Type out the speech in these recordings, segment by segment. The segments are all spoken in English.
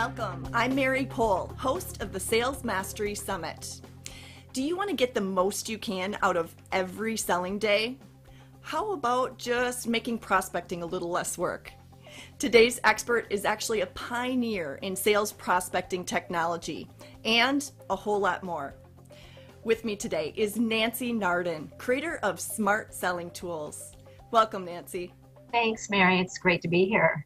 Welcome. I'm Mary Pohl, host of the Sales Mastery Summit. Do you want to get the most you can out of every selling day? How about just making prospecting a little less work? Today's expert is actually a pioneer in sales prospecting technology and a whole lot more. With me today is Nancy Nardin, creator of Smart Selling Tools. Welcome, Nancy. Thanks, Mary. It's great to be here.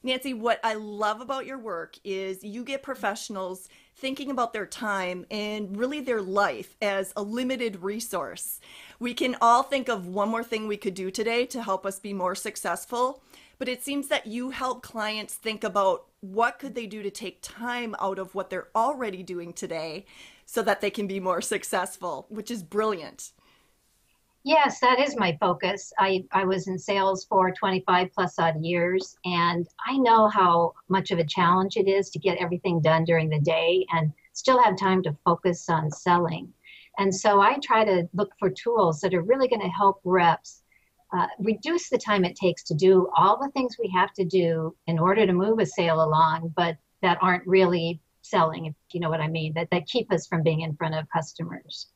Nancy, what I love about your work is you get professionals thinking about their time and really their life as a limited resource. We can all think of one more thing we could do today to help us be more successful, but it seems that you help clients think about what could they do to take time out of what they're already doing today so that they can be more successful, which is brilliant. Yes, that is my focus. I was in sales for 25 plus odd years, and I know how much of a challenge it is to get everything done during the day and still have time to focus on selling. And so I try to look for tools that are really going to help reps reduce the time it takes to do all the things we have to do in order to move a sale along, but that aren't really selling, if you know what I mean, that keep us from being in front of customers.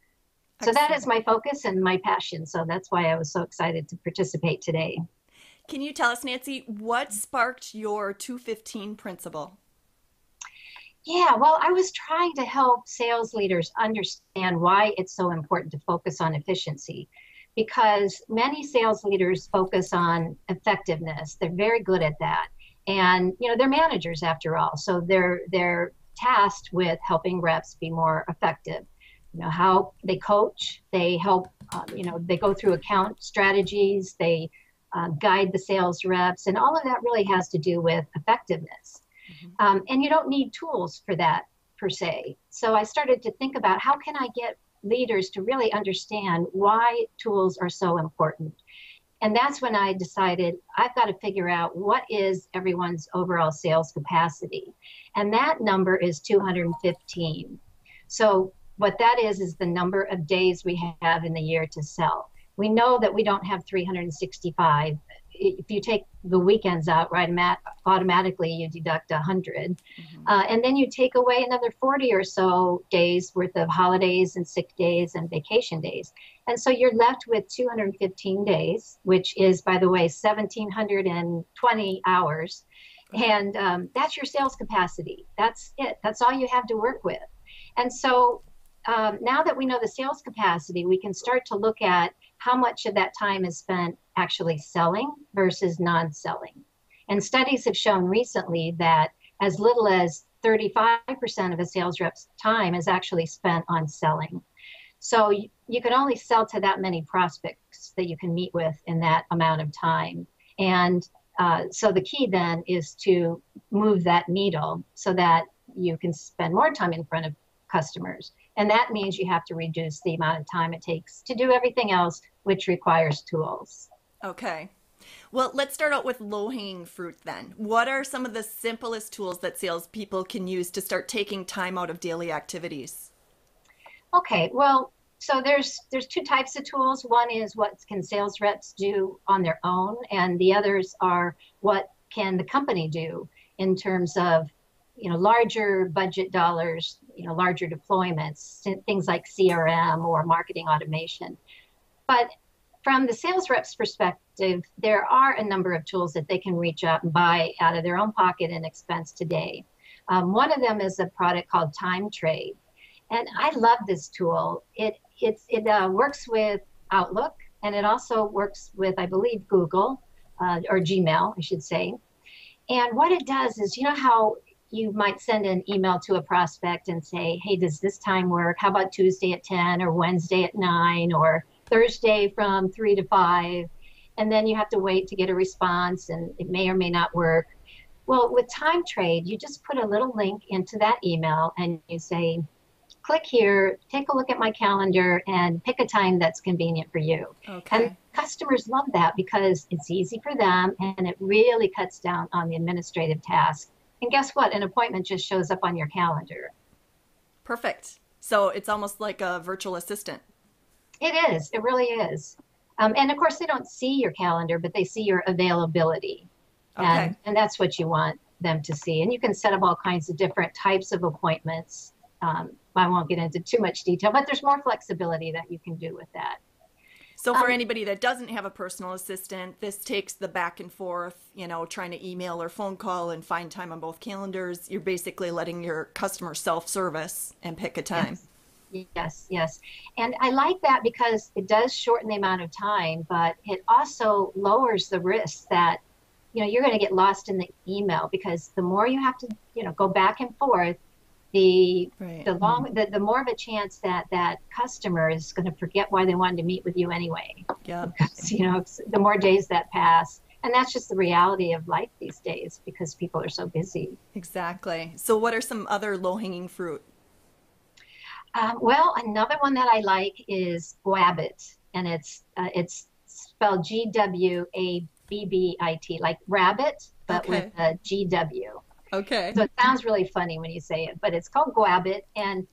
So that is my focus and my passion. So that's why I was so excited to participate today. Can you tell us, Nancy, what sparked your 215 principle? Yeah, well, I was trying to help sales leaders understand why it's so important to focus on efficiency, because many sales leaders focus on effectiveness. They're very good at that. And, you know, they're managers after all. So they're tasked with helping reps be more effective. You know, how they coach, they help, they go through account strategies, they guide the sales reps, and all of that really has to do with effectiveness. And you don't need tools for that per se. So I started to think about how can I get leaders to really understand why tools are so important. And that's when I decided I've got to figure out what is everyone's overall sales capacity. And that number is 215. So what that is the number of days we have in the year to sell. We know that we don't have 365. If you take the weekends out, right, automatically you deduct 100. And then you take away another 40 or so days worth of holidays and sick days and vacation days. And so you're left with 215 days, which is, by the way, 1,720 hours. And that's your sales capacity. That's it. That's all you have to work with. And so now that we know the sales capacity, we can start to look at how much of that time is spent actually selling versus non-selling. And studies have shown recently that as little as 35% of a sales rep's time is actually spent on selling. So you can only sell to that many prospects that you can meet with in that amount of time. And so the key then is to move that needle so that you can spend more time in front of customers. And that means you have to reduce the amount of time it takes to do everything else, which requires tools. Okay. Well, let's start out with low-hanging fruit then. What are some of the simplest tools that salespeople can use to start taking time out of daily activities? Okay, well, so there's two types of tools. One is what can sales reps do on their own, and the others are what can the company do in terms of larger budget dollars, larger deployments, things like CRM or marketing automation. But from the sales rep's perspective, there are a number of tools that they can reach out and buy out of their own pocket and expense today. One of them is a product called Time Trade. And I love this tool. It works with Outlook, and it also works with, I believe, Google or Gmail, I should say. And what it does is, you know how you might send an email to a prospect and say, hey, does this time work? How about Tuesday at 10 or Wednesday at 9 or Thursday from 3 to 5? And then you have to wait to get a response, and it may or may not work. Well, with Time Trade, you just put a little link into that email and you say, click here, take a look at my calendar, and pick a time that's convenient for you. Okay. And customers love that because it's easy for them and it really cuts down on the administrative task. And guess what? An appointment just shows up on your calendar. Perfect. So it's almost like a virtual assistant. It is. It really is. And of course, they don't see your calendar, but they see your availability. Okay. And that's what you want. them to see. And you can set up all kinds of different types of appointments. I won't get into too much detail, but there's more flexibility that you can do with that. So for anybody that doesn't have a personal assistant, this takes the back and forth, trying to email or phone call and find time on both calendars. You're basically letting your customer self-service and pick a time. Yes. And I like that because it does shorten the amount of time, but it also lowers the risk that, you're going to get lost in the email, because the more you have to, go back and forth, the more of a chance that customer is going to forget why they wanted to meet with you anyway. Yeah. Because, the more days that pass, and that's just the reality of life these days because people are so busy. Exactly. So what are some other low-hanging fruit? Well, another one that I like is Gwabbit, and it's spelled Gwabbit, like rabbit, but with a GW. Okay. So it sounds really funny when you say it, but it's called Gwabbit. And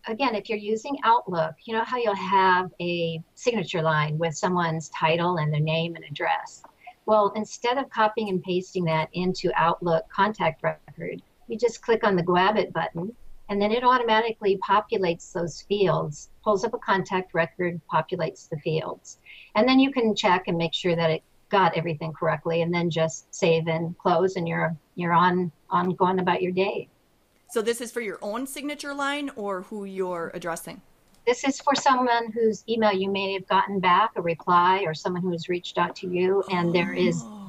again, if you're using Outlook, you know how you'll have a signature line with someone's title and their name and address. Well, instead of copying and pasting that into Outlook contact record, you just click on the Gwabbit button, and then it automatically populates those fields, pulls up a contact record, populates the fields. And then you can check and make sure that it got everything correctly, and then just save and close, and you're on going about your day. So this is for your own signature line or who you're addressing? This is for someone whose email you may have gotten back, a reply, or someone who's reached out to you, and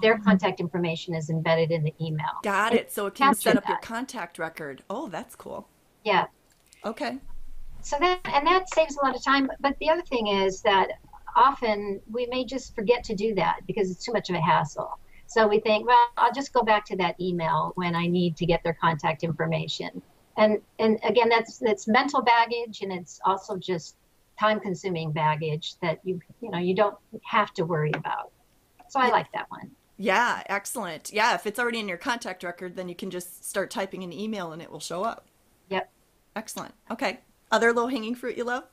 their contact information is embedded in the email. Got it. So it can set up your contact record. Oh, that's cool. Yeah. Okay. So that saves a lot of time. But the other thing is that often we may just forget to do that because it's too much of a hassle. So we think, well, I'll just go back to that email when I need to get their contact information. And again, that's mental baggage, and it's also just time-consuming baggage that you don't have to worry about. So I like that one. Yeah, excellent. Yeah, if it's already in your contact record, then you can just start typing an email and it will show up. Yep. Excellent. Okay. Other low-hanging fruit you love?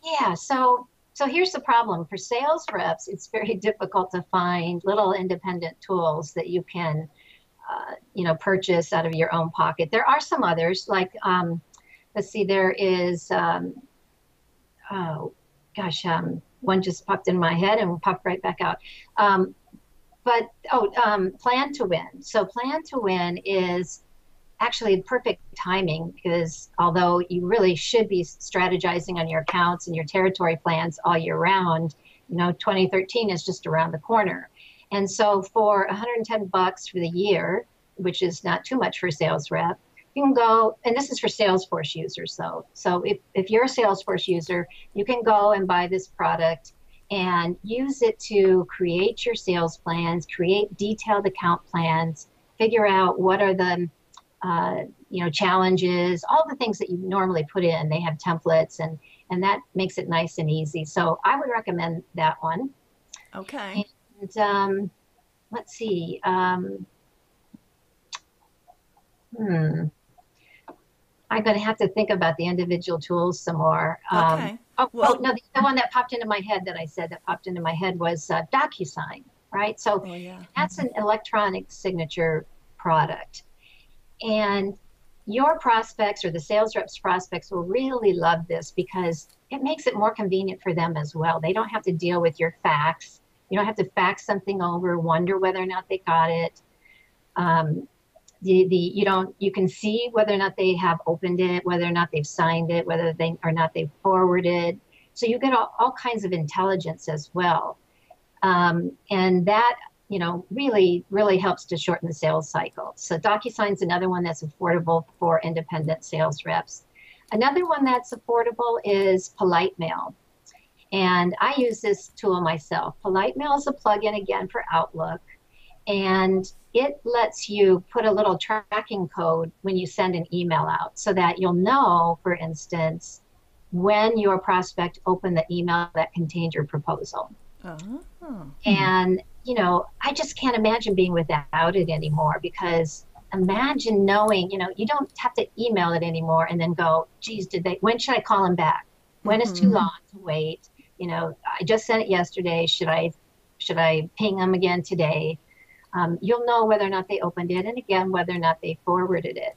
Yeah. So here's the problem. For sales reps, it's very difficult to find little independent tools that you can, purchase out of your own pocket. There are some others, like, let's see, there is, one just popped in my head and popped right back out. Plan to Win. So Plan to Win is actually perfect timing, because although you really should be strategizing on your accounts and your territory plans all year round, 2013 is just around the corner. And so for $110 for the year, which is not too much for a sales rep, you can go, and this is for Salesforce users though. So if you're a Salesforce user, you can go and buy this product and use it to create your sales plans, create detailed account plans, figure out what are the challenges, all the things that you normally put in. They have templates, and that makes it nice and easy. So I would recommend that one. Okay. And let's see. I'm going to have to think about the individual tools some more. Okay. The one that popped into my head was DocuSign, right? So that's an electronic signature product. And your prospects, or the sales reps' prospects, will really love this because it makes it more convenient for them as well. They don't have to deal with your fax. You don't have to fax something over, wonder whether or not they got it. You can see whether or not they have opened it, whether or not they've signed it, whether they or not they've forwarded. So you get all kinds of intelligence as well. And that really, really helps to shorten the sales cycle. So DocuSign's another one that's affordable for independent sales reps. Another one that's affordable is Polite Mail. And I use this tool myself. Polite Mail is a plugin, again, for Outlook. And it lets you put a little tracking code when you send an email out so that you'll know, for instance, when your prospect opened the email that contained your proposal. And I just can't imagine being without it anymore, because imagine knowing, you don't have to email it anymore and then go, geez, when should I call him back? When is too long to wait? I just sent it yesterday. Should I ping him again today? You'll know whether or not they opened it, and again, whether or not they forwarded it.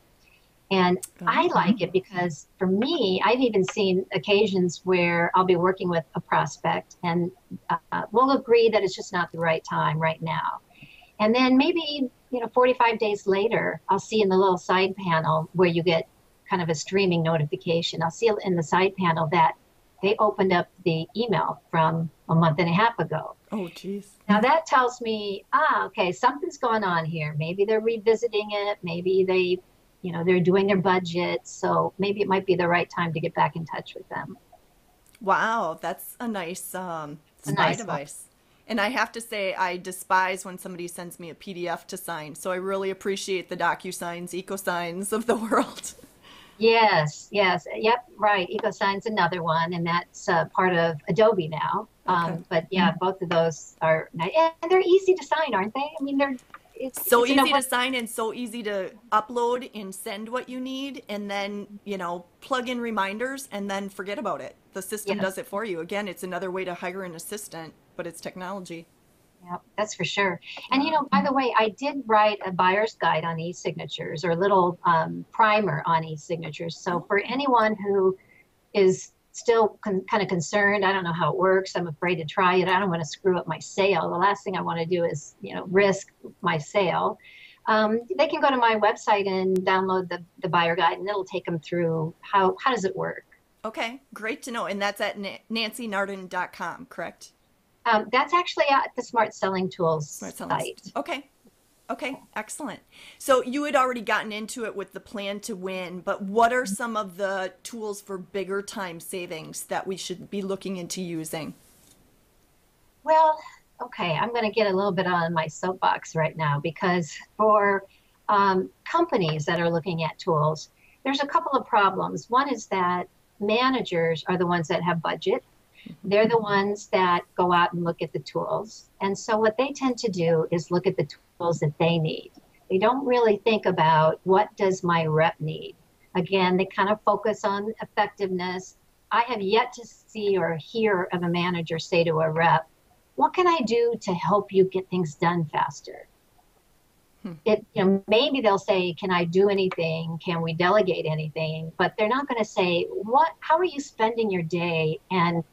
And I like it because for me, I've even seen occasions where I'll be working with a prospect and we'll agree that it's just not the right time right now. And then maybe, 45 days later, I'll see in the little side panel where you get kind of a streaming notification. I'll see in the side panel that they opened up the email from a month and a half ago. Oh, geez. Now that tells me, okay, something's going on here. Maybe they're revisiting it. Maybe they're doing their budget. So maybe it might be the right time to get back in touch with them. Wow, that's a nice spy device. And I have to say, I despise when somebody sends me a PDF to sign. So I really appreciate the DocuSigns, EcoSigns of the world. Yes. Yep, right. EcoSign's another one, and that's part of Adobe now. Okay. But yeah, both of those are nice. And they're easy to sign, aren't they? I mean, it's so easy to sign and so easy to upload and send what you need, and then, plug in reminders and then forget about it. The system does it for you. Again, it's another way to hire an assistant, but it's technology. Yeah, that's for sure. And, by the way, I did write a buyer's guide on e-signatures, or a little primer on e-signatures. So for anyone who is still kind of concerned, I don't know how it works, I'm afraid to try it, I don't want to screw up my sale. The last thing I want to do is, risk my sale. They can go to my website and download the buyer guide, and it'll take them through how does it work. Okay, great to know. And that's at nancynardin.com, correct? That's actually at the Smart Selling Tools site. Okay, excellent. So you had already gotten into it with the plan to win, but what are some of the tools for bigger time savings that we should be looking into using? Well, okay, I'm going to get a little bit on my soapbox right now, because for companies that are looking at tools, there's a couple of problems. One is that managers are the ones that have budget. They're the ones that go out and look at the tools. And so what they tend to do is look at the tools that they need. They don't really think about, what does my rep need? Again, they kind of focus on effectiveness. I have yet to see or hear of a manager say to a rep, what can I do to help you get things done faster? Maybe they'll say, can I do anything? Can we delegate anything? But they're not going to say, how are you spending your day? And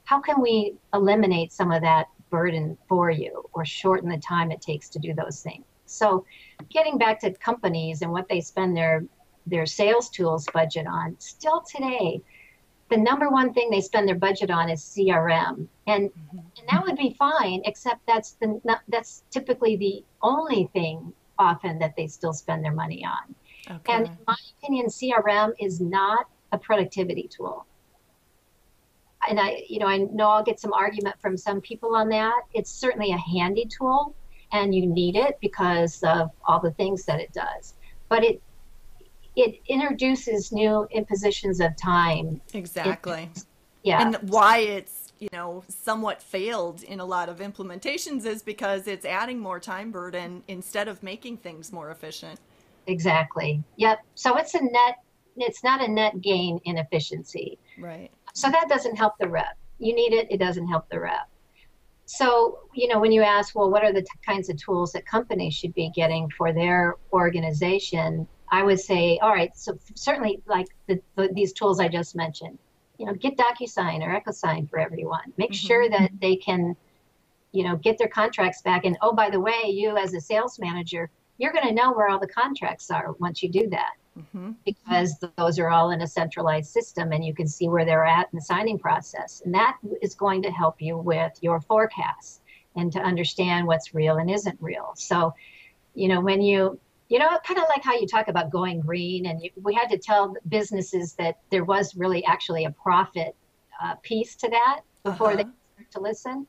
how can we eliminate some of that burden for you, or shorten the time it takes to do those things? So getting back to companies and what they spend their sales tools budget on, still today, the number one thing they spend their budget on is CRM. And that would be fine, except that's typically the only thing often that they still spend their money on. Okay. And in my opinion, CRM is not a productivity tool. And I know I'll get some argument from some people on that. It's certainly a handy tool, and you need it because of all the things that it does. But it introduces new impositions of time. Exactly. Yeah. And why it's, somewhat failed in a lot of implementations is because it's adding more time burden instead of making things more efficient. Exactly. Yep. So it's not a net gain in efficiency. Right. So that doesn't help the rep. You need it. It doesn't help the rep. So, when you ask, well, what are the kinds of tools that companies should be getting for their organization? I would say, all right, so certainly like these tools I just mentioned, get DocuSign or EchoSign for everyone. Make sure that they can, get their contracts back. And oh, by the way, you as a sales manager, you're going to know where all the contracts are once you do that. Because those are all in a centralized system, and you can see where they're at in the signing process. And that is going to help you with your forecasts and to understand what's real and isn't real. So, when kind of like how you talk about going green, and we had to tell businesses that there was really actually a profit piece to that before they start to listen.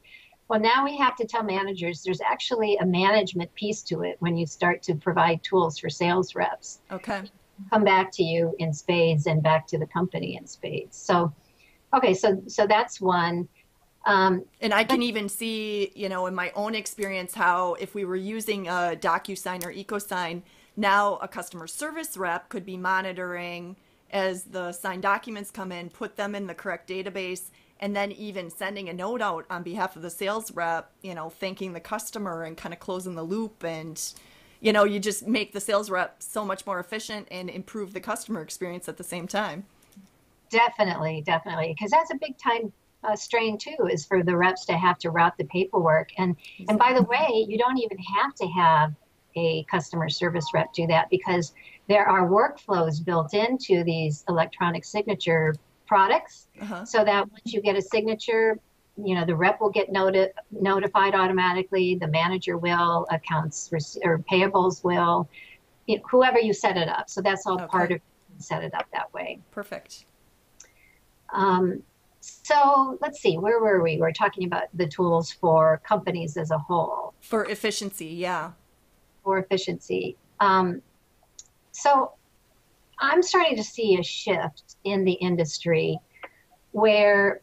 Well, now we have to tell managers there's actually a management piece to it when you start to provide tools for sales reps. Okay. Come back to you in spades and back to the company in spades. So, okay, so that's one. And I can even see, in my own experience, how if we were using a DocuSign or EcoSign, now a customer service rep could be monitoring as the signed documents come in, put them in the correct database, and then even sending a note out on behalf of the sales rep, thanking the customer and kind of closing the loop. And, you just make the sales rep so much more efficient and improve the customer experience at the same time. Definitely, definitely. Because that's a big time strain too, is for the reps to have to route the paperwork. And by the way, you don't even have to have a customer service rep do that, because there are workflows built into these electronic signature products, so that once you get a signature, the rep will get notified automatically, the manager will, accounts or payables will, whoever you set it up. So that's all part of set it up that way. Perfect. So let's see, where were we? We're talking about the tools for companies as a whole. For efficiency, yeah. For efficiency. So I'm starting to see a shift in the industry where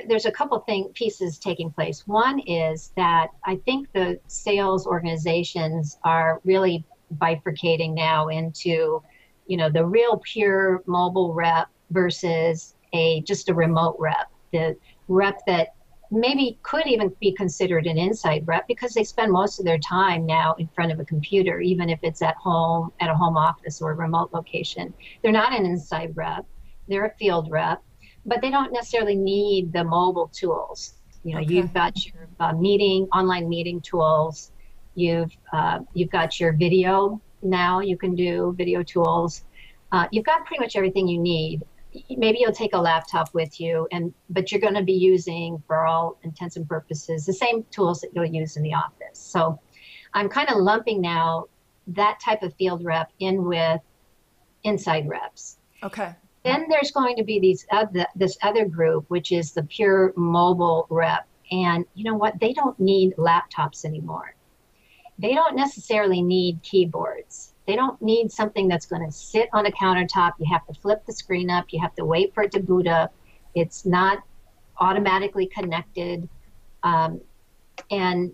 there's a couple pieces taking place. One is that I think the sales organizations are really bifurcating now into, the real pure mobile rep versus just a remote rep. The rep that maybe could even be considered an inside rep, because they spend most of their time now in front of a computer, even if it's at home, at a home office or a remote location. They're not an inside rep, they're a field rep, but they don't necessarily need the mobile tools. You've got your online meeting tools, you've got your video now, you can do video tools. You've got pretty much everything you need. Maybe you'll take a laptop with you, but you're going to be using, for all intents and purposes, the same tools that you'll use in the office. So I'm kind of lumping now that type of field rep in with inside reps. Okay. Then there's going to be this other group, which is the pure mobile rep. And you know what? They don't need laptops anymore. They don't necessarily need keyboards. They don't need something that's going to sit on a countertop. You have to flip the screen up. You have to wait for it to boot up. It's not automatically connected. And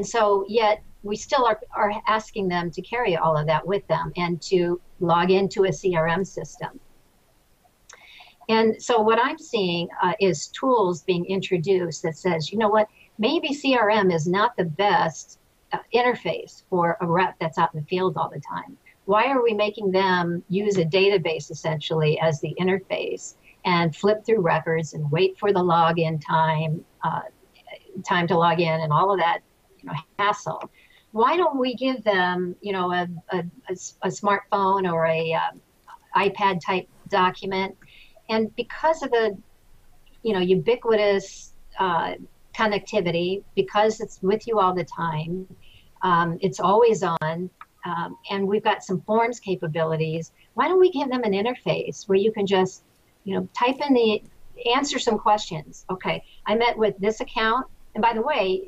so yet we still are asking them to carry all of that with them and to log into a CRM system. And so what I'm seeing is tools being introduced that says, you know what, maybe CRM is not the best interface for a rep that's out in the field all the time. Why are we making them use a database essentially as the interface and flip through records and wait for the login time to log in and all of that, hassle? Why don't we give them, a smartphone or a iPad type document? And because of the, ubiquitous connectivity, because it's with you all the time, it's always on, and we've got some forms capabilities. Why don't we give them an interface where you can just, type in answer some questions. Okay, I met with this account, and by the way,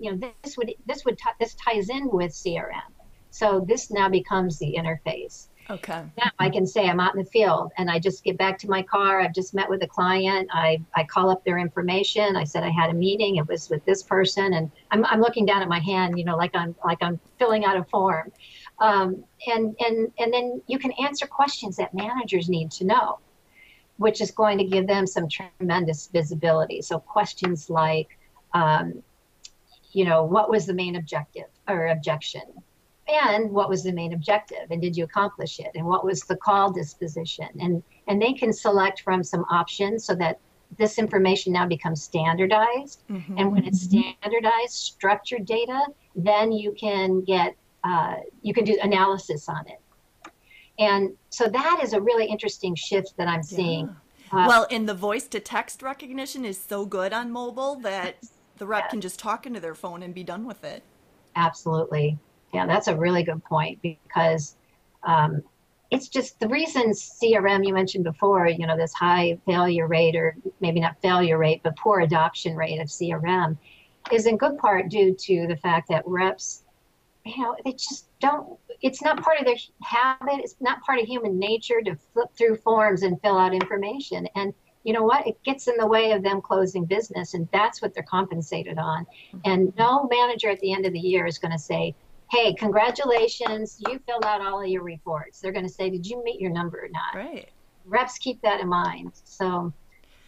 this ties in with CRM. So this now becomes the interface. Okay. Now I can say I'm out in the field and I just get back to my car. I've just met with a client. I call up their information. I said I had a meeting. It was with this person, and I'm looking down at my hand, like I'm filling out a form. And then you can answer questions that managers need to know, which is going to give them some tremendous visibility. So questions like, what was the main objective or objection? And what was the main objective? And did you accomplish it? And what was the call disposition? And they can select from some options so that this information now becomes standardized. Mm-hmm. And when it's standardized, structured data, then you can do analysis on it. And so that is a really interesting shift that I'm seeing. Well, and the voice to text recognition is so good on mobile that the rep can just talk into their phone and be done with it. Absolutely. Yeah, that's a really good point, because it's just the reason CRM you mentioned before, this high failure rate, or maybe not failure rate, but poor adoption rate of CRM is in good part due to the fact that reps, they just don't, it's not part of their habit. It's not part of human nature to flip through forms and fill out information. And you know what? It gets in the way of them closing business, and that's what they're compensated on. Mm-hmm. And no manager at the end of the year is going to say, hey, congratulations, you filled out all of your reports. They're going to say, did you meet your number or not? Right. Reps keep that in mind. So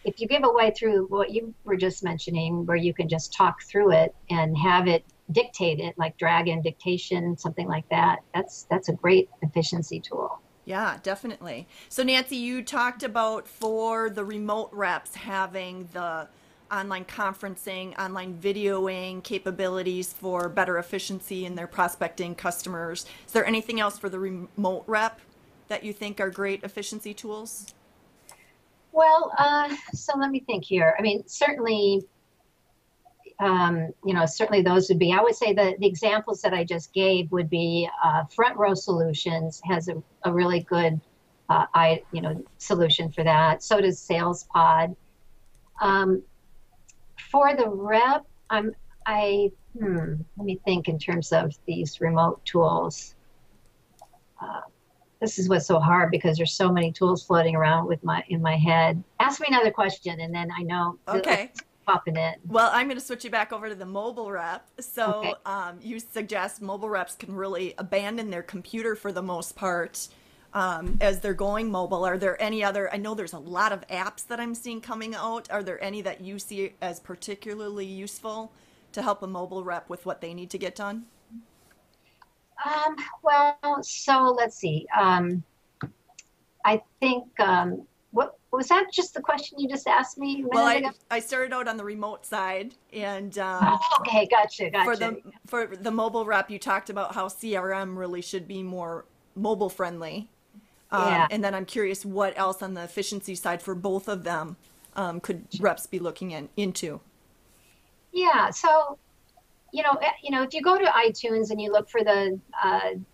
if you give away through what you were just mentioning, where you can just talk through it and have it dictated, like drag in dictation, something like that, that's a great efficiency tool. Yeah, definitely. So Nancy, you talked about for the remote reps having the online conferencing, online videoing capabilities for better efficiency in their prospecting customers. Is there anything else for the remote rep that you think are great efficiency tools? Well, so let me think here. I mean, certainly, certainly those would be, I would say the examples that I just gave would be Front Row Solutions has a really good solution for that. So does SalesPod. Um, for the rep, let me think in terms of these remote tools. Uh, this is what's so hard because there's so many tools floating around in my head. Ask me another question, and then I know Okay. it's popping in. Well, I'm going to switch you back over to the mobile rep. Okay. So you suggest mobile reps can really abandon their computer for the most part as they're going mobile. Are there any other? I know there's a lot of apps that I'm seeing coming out. Are there any that you see as particularly useful to help a mobile rep with what they need to get done? Well, so let's see. I think what was that? Just the question you just asked me a Well, minute ago? I started out on the remote side, and Oh, okay, gotcha, for gotcha. the mobile rep, you talked about how CRM really should be more mobile friendly. Yeah. And then I'm curious what else on the efficiency side for both of them could reps be looking into? Yeah. So, if you go to iTunes and you look for the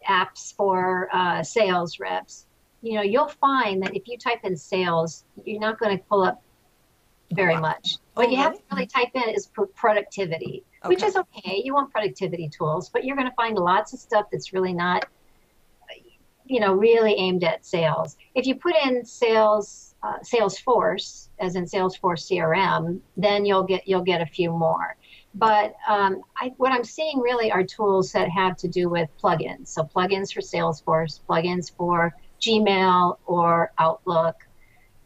apps for sales reps, you'll find that if you type in sales, you're not going to pull up very much. What Oh, you have really? to really type in is productivity, which Okay. is okay. You want productivity tools, but you're going to find lots of stuff that's really not, really aimed at sales. If you put in Salesforce, as in Salesforce CRM, then you'll get a few more. But what I'm seeing really are tools that have to do with plugins. So plugins for Salesforce, plugins for Gmail or Outlook.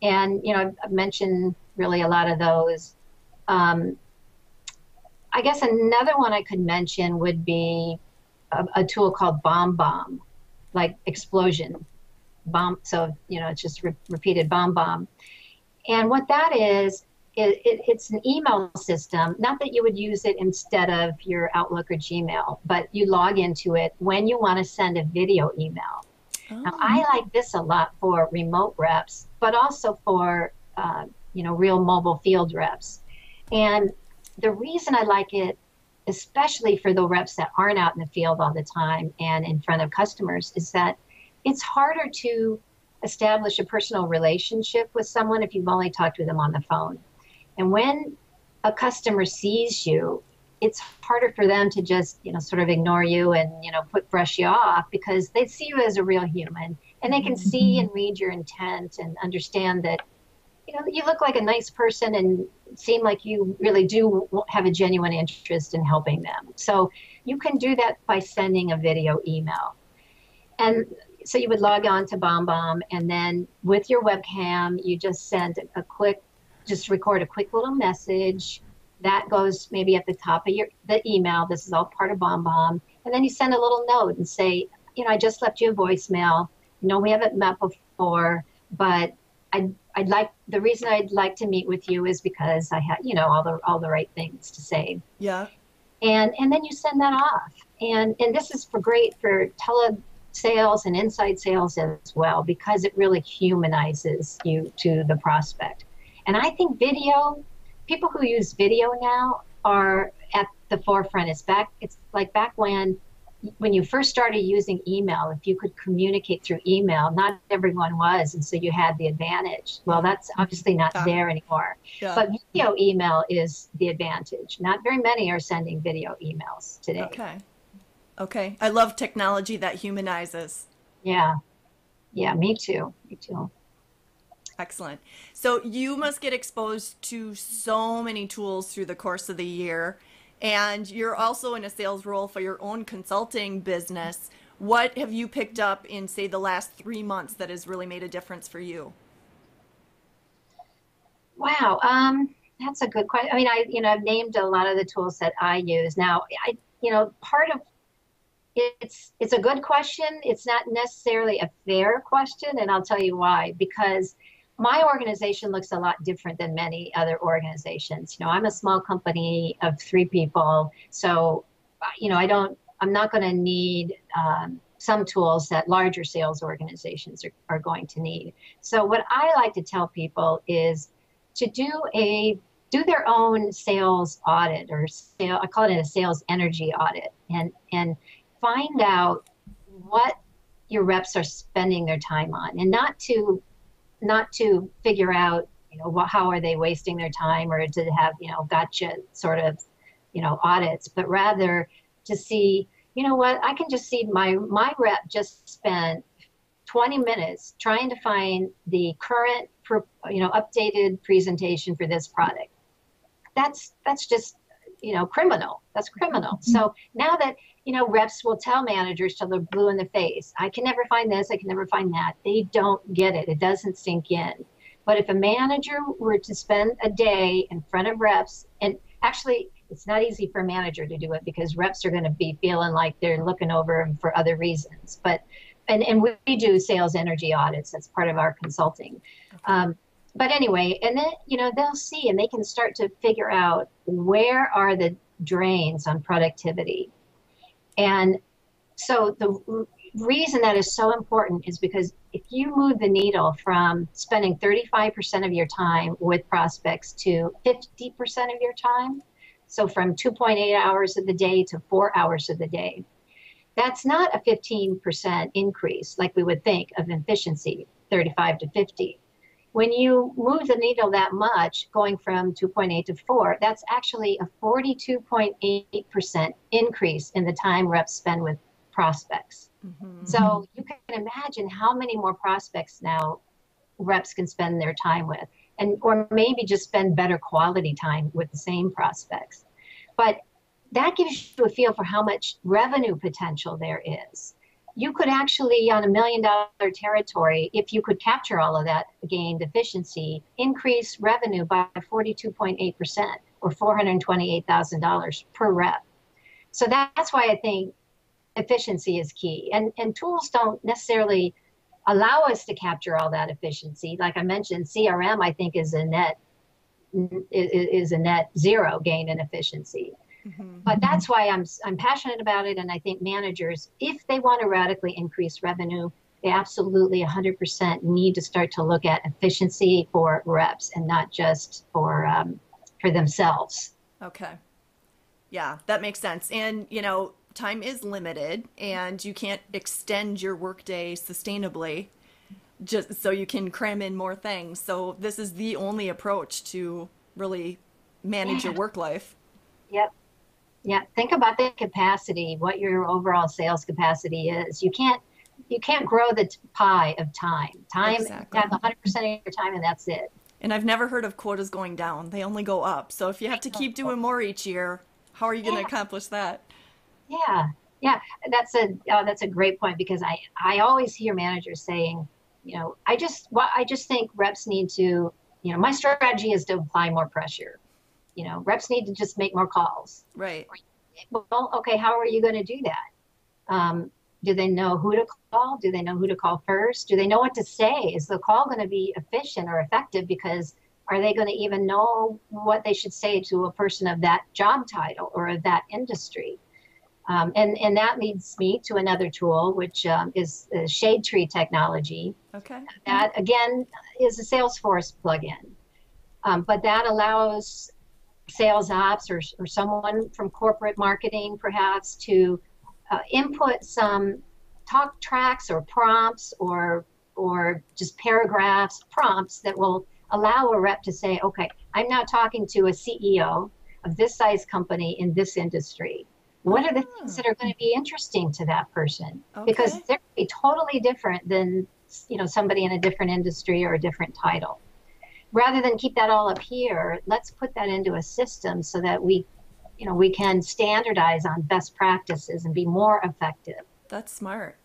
And, I've mentioned really a lot of those. Um, I guess another one I could mention would be a tool called Bomb, like explosion. Bomb. So, it's just repeated bomb. And what that is, it's an email system. Not that you would use it instead of your Outlook or Gmail, but you log into it when you want to send a video email. Now, Oh, I like this a lot for remote reps, but also for real mobile field reps. And the reason I like it, especially for the reps that aren't out in the field all the time and in front of customers, is that it's harder to establish a personal relationship with someone if you've only talked with them on the phone. And when a customer sees you, it's harder for them to just, sort of ignore you and, brush you off because they see you as a real human and they can see and read your intent and understand that, you look like a nice person and seem like you really do have a genuine interest in helping them. So you can do that by sending a video email. And so you would log on to BombBomb, and then with your webcam, you just just record a quick little message that goes maybe at the top of the email. This is all part of BombBomb. And then you send a little note and say, I just left you a voicemail. We haven't met before, but the reason I'd like to meet with you is because I had, all the right things to say. yeah. And then you send that off. And this is great for telesales and inside sales as well, because it really humanizes you to the prospect. And I think people who use video now are at the forefront. It's like back when you first started using email, if you could communicate through email, not everyone was, and so you had the advantage. Well, that's obviously not there anymore. Yeah. But video email is the advantage. Not very many are sending video emails today. Okay. I love technology that humanizes. Yeah. Yeah, me too. Me too. Excellent. So you must get exposed to so many tools through the course of the year. And you're also in a sales role for your own consulting business. What have you picked up in, say, the last 3 months that has really made a difference for you? Wow. That's a good question. I mean, I've named a lot of the tools that I use. Now, part of it's a good question. It's not necessarily a fair question, and I'll tell you why. Because my organization looks a lot different than many other organizations. I'm a small company of 3 people, so I'm not going to need some tools that larger sales organizations are going to need. So what I like to tell people is to do their own sales audit, or I call it a sales energy audit, and find out what your reps are spending their time on, and not to figure out, how are they wasting their time, or to have, gotcha sort of, audits, but rather to see, what, I can just see my rep just spent 20 minutes trying to find the current, updated presentation for this product. That's just, criminal. That's criminal. So now that, reps will tell managers till they're blue in the face, I can never find this, I can never find that. They don't get it. It doesn't sink in. But if a manager were to spend a day in front of reps, and actually it's not easy for a manager to do it because reps are going to be feeling like they're looking over them for other reasons. But and we do sales energy audits. That's part of our consulting. But anyway, and then, they'll see, and they can start to figure out where are the drains on productivity. And so the reason that is so important is because if you move the needle from spending 35% of your time with prospects to 50% of your time, so from 2.8 hours of the day to 4 hours of the day, that's not a 15% increase like we would think of efficiency, 35 to 50. When you move the needle that much, going from 2.8 to 4, that's actually a 42.8% increase in the time reps spend with prospects. Mm-hmm. So you can imagine how many more prospects now reps can spend their time with, or maybe just spend better quality time with the same prospects. But that gives you a feel for how much revenue potential there is. You could actually, on $1 million territory, if you could capture all of that gained efficiency, increase revenue by 42.8%, or $428,000 per rep. So that's why I think efficiency is key. And tools don't necessarily allow us to capture all that efficiency. Like I mentioned, CRM, I think, is a net zero gain in efficiency. Mm-hmm. But that's why I'm passionate about it. And I think managers, if they want to radically increase revenue, they absolutely 100% need to start to look at efficiency for reps and not just for themselves. Okay. Yeah, that makes sense. And, time is limited and you can't extend your workday sustainably just so you can cram in more things. So this is the only approach to really manage your work life. Yep. Yeah. Think about the capacity, what your overall sales capacity is. You can't grow the pie of time. Exactly. You have 100% of your time and that's it. And I've never heard of quotas going down. They only go up. So if you have to keep doing more each year, how are you going to accomplish that? Yeah. That's a great point, because I always hear managers saying, I just think reps need to, my strategy is to apply more pressure. Reps need to just make more calls. Right. Well, okay, how are you going to do that? Do they know who to call? Do they know who to call first? Do they know what to say? Is the call going to be efficient or effective? Because are they going to even know what they should say to a person of that job title or of that industry? And that leads me to another tool, which is the Shade Tree technology. Okay. That, again, is a Salesforce plugin. But that allows sales ops or someone from corporate marketing, perhaps, to input some talk tracks or prompts or just paragraphs, prompts that will allow a rep to say, okay, I'm now talking to a CEO of this size company in this industry. What are the things that are going to be interesting to that person? Okay. Because they're going to be totally different than, somebody in a different industry or a different title. Rather than keep that all up here, let's put that into a system so that we can standardize on best practices and be more effective. That's smart.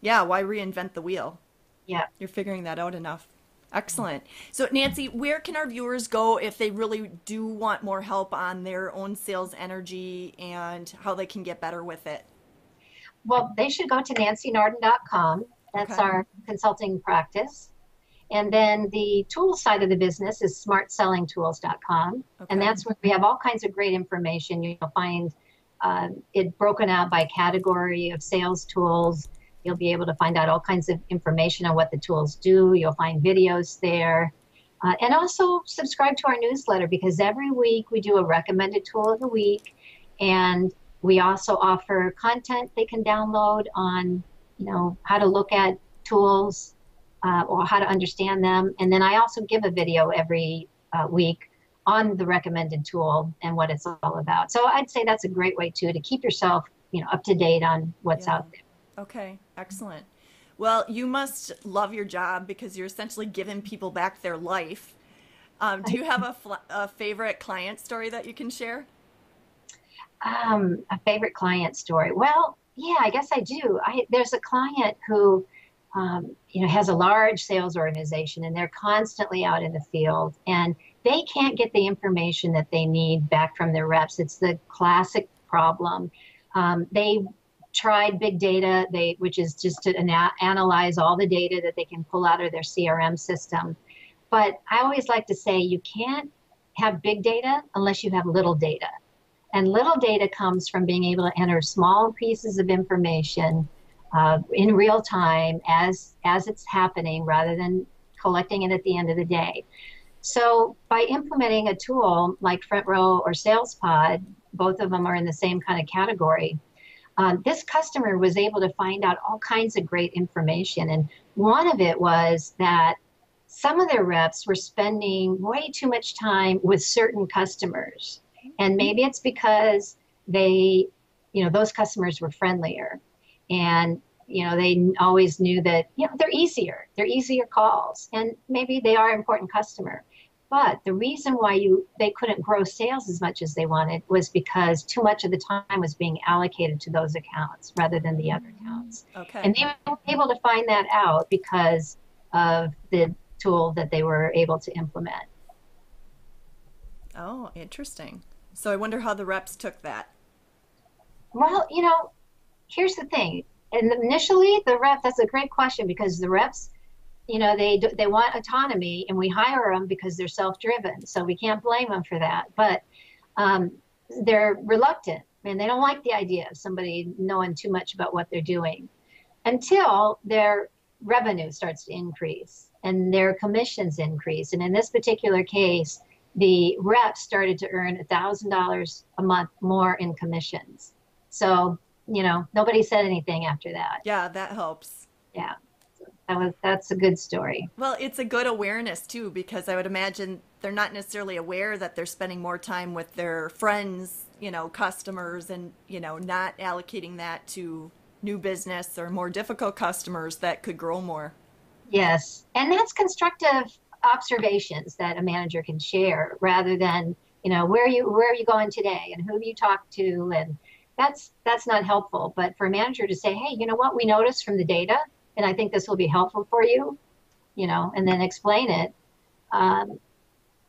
Yeah, why reinvent the wheel? Yeah. You're figuring that out enough. Excellent. So, Nancy, where can our viewers go if they really do want more help on their own sales energy and how they can get better with it? Well, they should go to nancynardin.com. That's Okay. our consulting practice. And then the tools side of the business is smartsellingtools.com. And Okay. that's where we have all kinds of great information. You'll find it broken out by category of sales tools. You'll be able to find out all kinds of information on what the tools do. You'll find videos there. And also subscribe to our newsletter, because every week we do a recommended tool of the week. And we also offer content they can download on, how to look at tools, or how to understand them. And then I also give a video every week on the recommended tool and what it's all about. So I'd say that's a great way too to keep yourself, up to date on what's Yeah. out there. Okay. Excellent. Well, you must love your job because you're essentially giving people back their life. Do you have a favorite client story that you can share? A favorite client story. Well, yeah, I guess I do. There's a client who, has a large sales organization, and they're constantly out in the field, and they can't get the information that they need back from their reps. It's the classic problem. They tried big data, which is just to analyze all the data that they can pull out of their CRM system. But I always like to say you can't have big data unless you have little data. And little data comes from being able to enter small pieces of information in real time as it's happening, rather than collecting it at the end of the day. So by implementing a tool like Front Row or SalesPod, both of them are in the same kind of category, this customer was able to find out all kinds of great information. And one of it was that some of their reps were spending way too much time with certain customers. And maybe it's because those customers were friendlier. And, they always knew that, they're easier calls. And maybe they are an important customer. But the reason why they couldn't grow sales as much as they wanted was because too much of the time was being allocated to those accounts rather than the other accounts. Okay. And they were able to find that out because of the tool that they were able to implement. Oh, interesting. So I wonder how the reps took that. Well, here's the thing. And initially, that's a great question, because the reps, they want autonomy, and we hire them because they're self-driven. So we can't blame them for that. But they're reluctant, and they don't like the idea of somebody knowing too much about what they're doing until their revenue starts to increase and their commissions increase. And in this particular case, the reps started to earn $1,000 a month more in commissions. So, nobody said anything after that. Yeah, that helps. Yeah, that's a good story. Well, it's a good awareness too, because I would imagine they're not necessarily aware that they're spending more time with their friends, customers, and, not allocating that to new business or more difficult customers that could grow more. Yes, and that's constructive observations that a manager can share, rather than, where are you going today and who have you talked to, and that's not helpful. But for a manager to say, hey, you know what, we noticed from the data, and I think this will be helpful for you, and then explain it.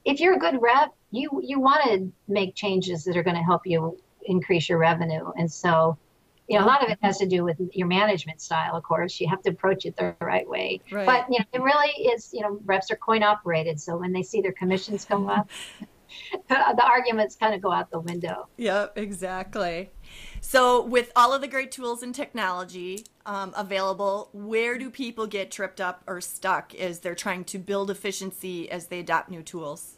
If you're a good rep, you want to make changes that are going to help you increase your revenue. And so, a lot of it has to do with your management style, of course. You have to approach it the right way. Right. But, it really is, reps are coin operated. So when they see their commissions go up, the arguments kind of go out the window. Yep, exactly. So with all of the great tools and technology available, where do people get tripped up or stuck as they're trying to build efficiency as they adopt new tools?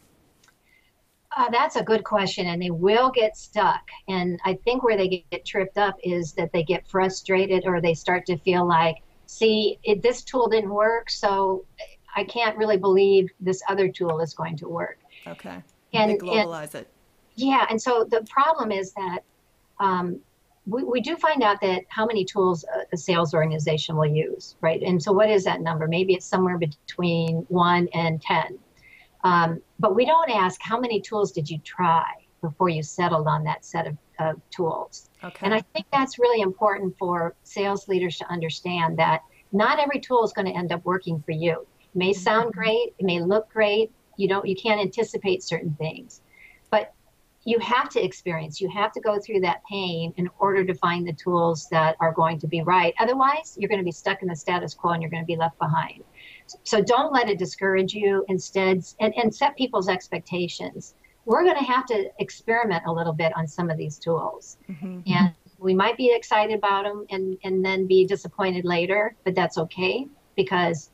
That's a good question, and they will get stuck. And I think where they get tripped up is that they get frustrated, or they start to feel like, see, this tool didn't work, so I can't really believe this other tool is going to work. Okay. And they globalize it. Yeah, and so the problem is that we do find out that how many tools a sales organization will use, right? And so what is that number? Maybe it's somewhere between 1 and 10. But we don't ask, how many tools did you try before you settled on that set of tools? Okay. And I think that's really important for sales leaders to understand, that not every tool is going to end up working for you. It may sound great, it may look great. You can't anticipate certain things, but you have to experience, you have to go through that pain in order to find the tools that are going to be right. Otherwise, you're going to be stuck in the status quo and you're going to be left behind. So don't let it discourage you. Instead, and set people's expectations. We're going to have to experiment a little bit on some of these tools. And we might be excited about them and then be disappointed later, but that's okay, because,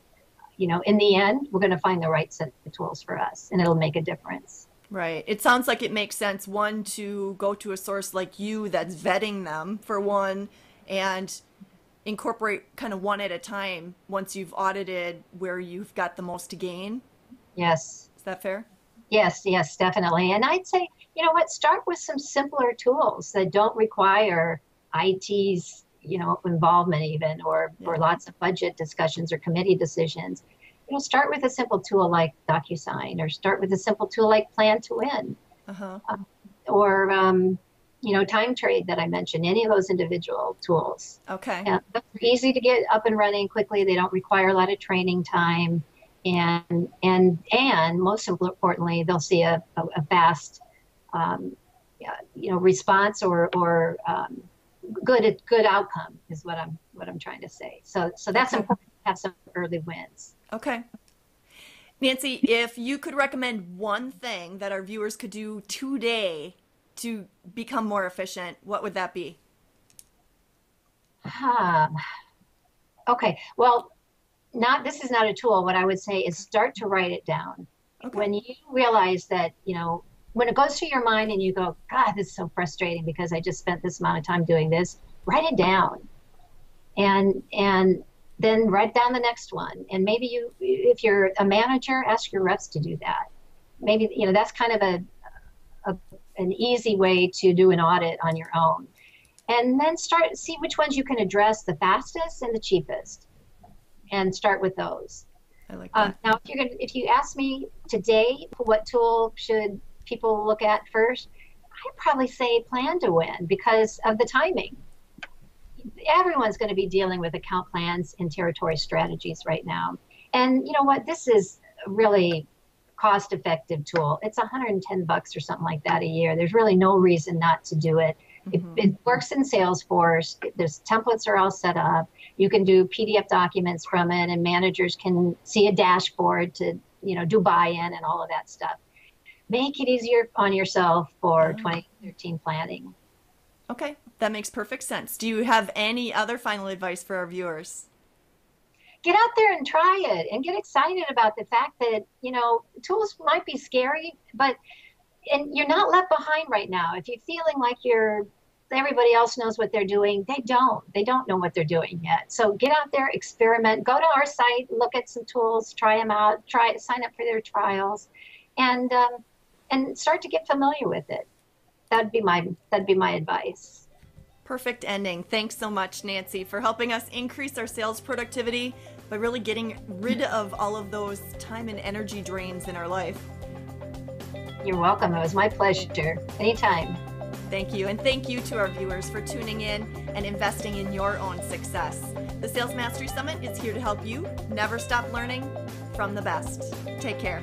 in the end, we're going to find the right set of tools for us, and it'll make a difference. Right. It sounds like it makes sense, one, to go to a source like you that's vetting them, for one, and incorporate kind of one at a time once you've audited where you've got the most to gain. Yes. Is that fair? Yes, definitely. And I'd say, start with some simpler tools that don't require IT's, involvement even, or lots of budget discussions or committee decisions. Start with a simple tool like DocuSign, or start with a simple tool like Plan to Win, or Time Trade that I mentioned. Any of those individual tools. Okay. They're easy to get up and running quickly. They don't require a lot of training time, and most importantly, they'll see a fast, response or good outcome is what I'm trying to say. So that's important to have some early wins. Okay. Nancy, if you could recommend one thing that our viewers could do today to become more efficient, what would that be? Okay. Well, this is not a tool. What I would say is start to write it down. Okay. When you realize that, when it goes through your mind and you go, God, this is so frustrating because I just spent this amount of time doing this, write it down. And then write down the next one. And maybe if you're a manager, ask your reps to do that. Maybe, that's kind of an easy way to do an audit on your own. And then see which ones you can address the fastest and the cheapest, and start with those. I like that. Now, if you ask me today, what tool should people look at first, I'd probably say Plan to Win, because of the timing. Everyone's going to be dealing with account plans and territory strategies right now. And you know what? This is a really cost-effective tool. It's $110 or something like that a year. There's really no reason not to do it. It works in Salesforce. There's templates are all set up. You can do PDF documents from it, and managers can see a dashboard to, do buy-in and all of that stuff. Make it easier on yourself for 2013 planning. Okay, that makes perfect sense. Do you have any other final advice for our viewers? Get out there and try it, and get excited about the fact that, tools might be scary, and you're not left behind right now. If you're feeling like everybody else knows what they're doing, they don't know what they're doing yet. So get out there, experiment, go to our site, look at some tools, try them out, sign up for their trials, and start to get familiar with it. That'd be my advice. Perfect ending. Thanks so much, Nancy, for helping us increase our sales productivity by really getting rid of all of those time and energy drains in our life. You're welcome. It was my pleasure. Anytime. Thank you. And thank you to our viewers for tuning in and investing in your own success. The Sales Mastery Summit is here to help you never stop learning from the best. Take care.